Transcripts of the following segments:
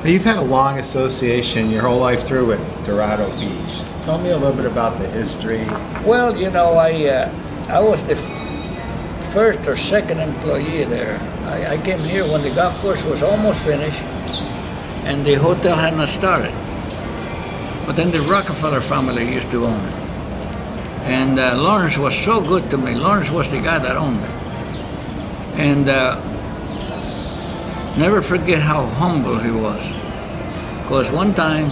You've had a long association your whole life through with Dorado Beach. Tell me a little bit about the history. Well, you know, I was the first or second employee there. I came here when the golf course was almost finished and the hotel had not started. But then the Rockefeller family used to own it. And Lawrence was so good to me. Lawrence was the guy that owned it. And never forget how humble he was. Because one time,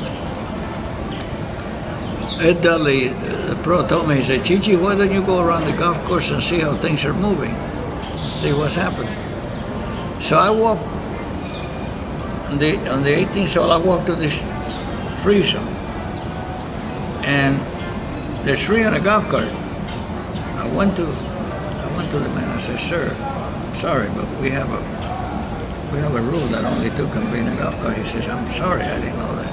Ed Dudley, the pro, told me, he said, Chichi, why don't you go around the golf course and see how things are moving? See what's happening. So I walked, on the 18th hole, I walked to this threesome. And there's three on a golf cart. I went to the man, I said, sir, I'm sorry, but we have a rule that only two can be in a golf cart. He says, I'm sorry, I didn't know that.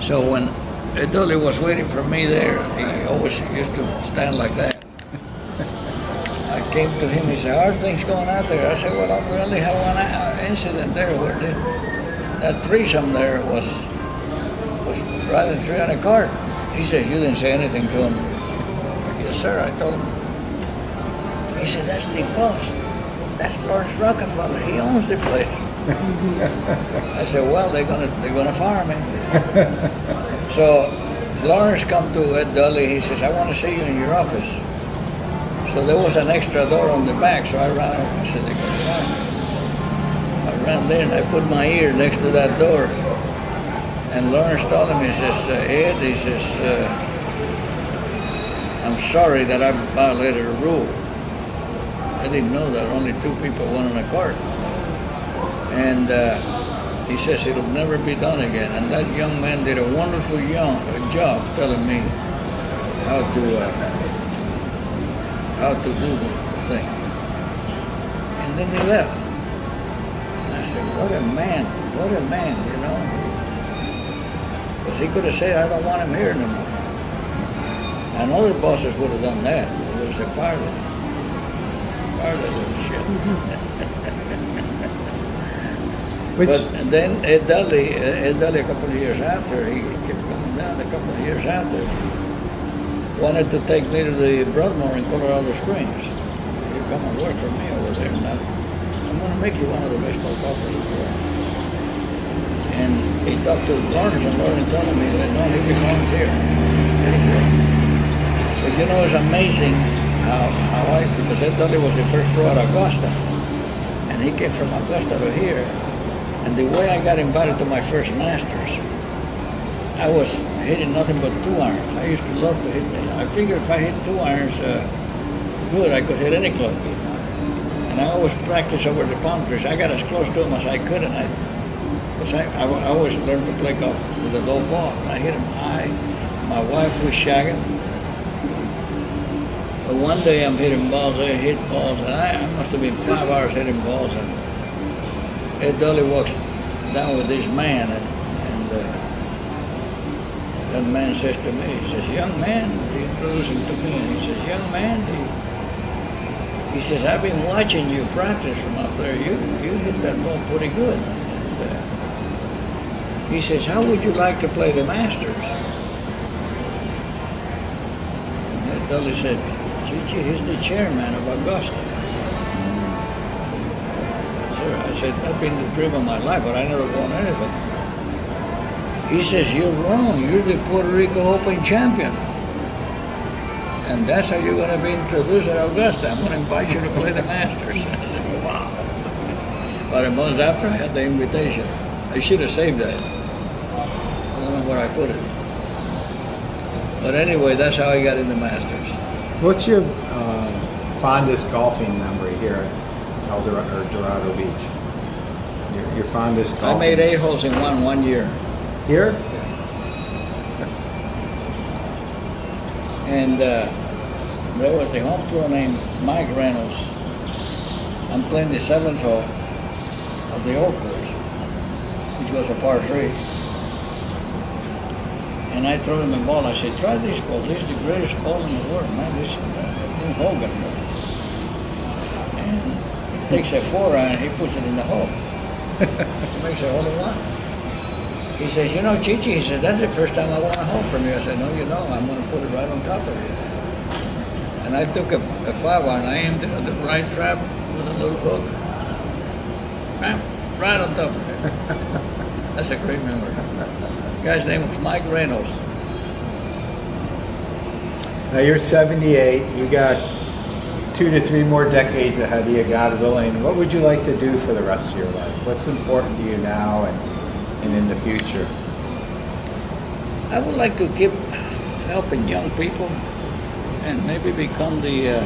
So when Ed Dudley was waiting for me there, he always used to stand like that. I came to him, he said, how are things going out there? I said, well, we only have one incident there where that threesome there was riding three on a cart. He said, you didn't say anything to him. Yes, sir, I told him. He said, that's the boss. That's Lawrence Rockefeller. He owns the place. I said, well, they're gonna fire me. So Lawrence come to Ed Dudley. He says, I want to see you in your office. So there was an extra door on the back. So I ran over. I said, they're gonna fire me. I ran there and I put my ear next to that door. And Lawrence told him, he says, Ed, he says, I'm sorry that I violated a rule. I didn't know that only two people went on a cart. And he says it'll never be done again. And that young man did a wonderful job telling me how to do the thing. And then he left. And I said, what a man, you know. Because he could have said, I don't want him here no more. And other bosses would have done that. They would have said, fire him. Fire that little shit. But then Ed Dudley, a couple of years after, he kept coming down a couple of years after, wanted to take me to the Broadmoor in Colorado Springs. You come and work for me over there. Now, I'm going to make you one of the baseball golfers in the world. And he talked to Lawrence, and Lawrence told him, he said, no, he belongs here. He stays here. But you know, it's amazing because Ed Dudley was the first pro at Augusta. And he came from Augusta to here. And the way I got invited to my first Masters, I was hitting nothing but 2 irons. I used to love to hit them. I figured if I hit 2 irons good, I could hit any club. And I always practiced over the palm trees. I got as close to them as I could, and I always learned to play golf with a low ball. I hit them high. My wife was shagging. But one day I'm hitting balls, I hit balls, and I must have been 5 hours hitting balls. And Ed Dudley walks down with this man, and that man says to me, he says, young man, he introduced him to me, and he says, young man, he says, I've been watching you practice from up there. You hit that ball pretty good. And he says, how would you like to play the Masters? And Ed Dudley said, Chichi, he's the chairman of Augusta. Sir, I said, that's been the dream of my life, but I never won anything. He says, you're wrong. You're the Puerto Rico Open champion. And that's how you're going to be introduced at Augusta. I'm going to invite you to play the Masters. I said, wow. About a month after, I had the invitation. I should have saved that. I don't know where I put it. But anyway, that's how I got in the Masters. What's your fondest golfing memory here at Dorado Beach? Your fondest golfing? I made 8 holes in one year. Here? And there was the home pro named Mike Reynolds. I'm playing the 7th hole of the old course, which was a par 3. And I throw him a ball. I said, try this ball. This is the greatest ball in the world, man. This is new Hogan ball. And he takes a 4 iron and he puts it in the hole. He makes a hole in one. He says, you know, Chichi, he said, that's the first time I won a hole from you. I said, no, you know, I'm going to put it right on top of you. And I took a 5-iron and I aimed it at the right trap with a little hook. Right on top of it. That's a great memory. The guy's name was Mike Reynolds. Now you're 78. You got 2 to 3 more decades ahead of you, God willing. What would you like to do for the rest of your life? What's important to you now and in the future? I would like to keep helping young people and maybe become the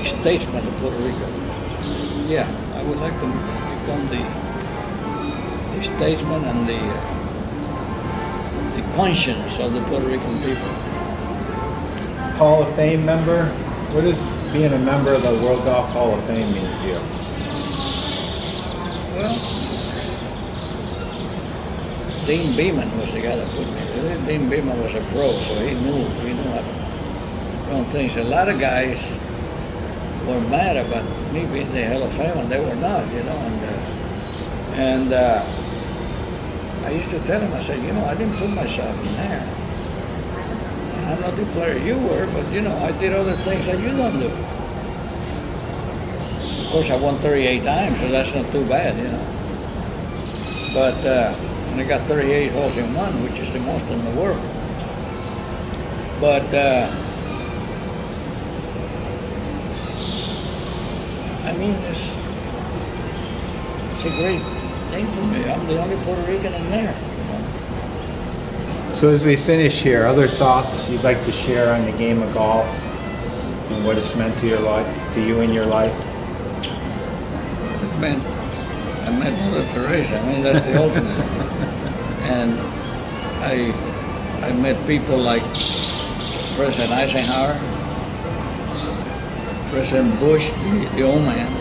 statesman of Puerto Rico. Yeah, I would like to become the statesman and the conscience of the Puerto Rican people. Hall of Fame member? What does being a member of the World Golf Hall of Fame mean to you? Well, Dean Beeman was the guy that put me there. Dean Beeman was a pro, so he knew how to run things. A lot of guys were mad about me being the Hall of Fame, and they were not, you know. And I used to tell him, I said, you know, I didn't put myself in there. I'm not the player you were, but, you know, I did other things that you don't do. Of course, I won 38 times, so that's not too bad, you know. But, and I got 38 holes in one, which is the most in the world. But, I mean, it's a great thing for me. I'm the only Puerto Rican in there. You know? So as we finish here, other thoughts you'd like to share on the game of golf and what it's meant to your life, to you in your life? It meant I met Mother Teresa. I mean, that's the ultimate. And I met people like President Eisenhower, President Bush, the old man.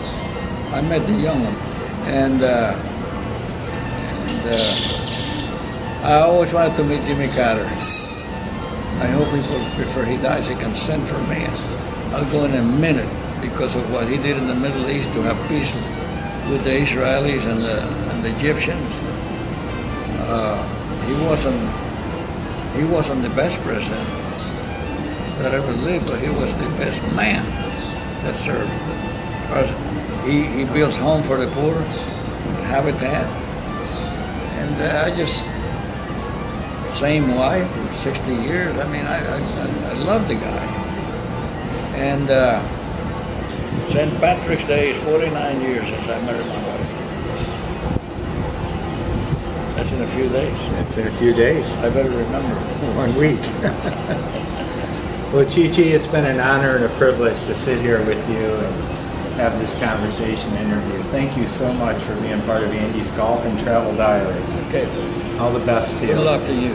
I met the young one. And I always wanted to meet Jimmy Carter. I hope before he dies he can send for me. I'll go in a minute because of what he did in the Middle East to have peace with the Israelis and the Egyptians. He wasn't the best president that ever lived, but he was the best man that served. Because he builds home for the poor, habitat, and I just same wife for 60 years. I mean, I love the guy. And St. Patrick's Day is 49 years since I married my wife. That's in a few days. It's in a few days. I better remember. 1 week. Well, Chichi, it's been an honor and a privilege to sit here with you and have this conversation interview. Thank you so much for being part of Andy's Golf and Travel Diary. Okay. All the best to you. Good luck to you.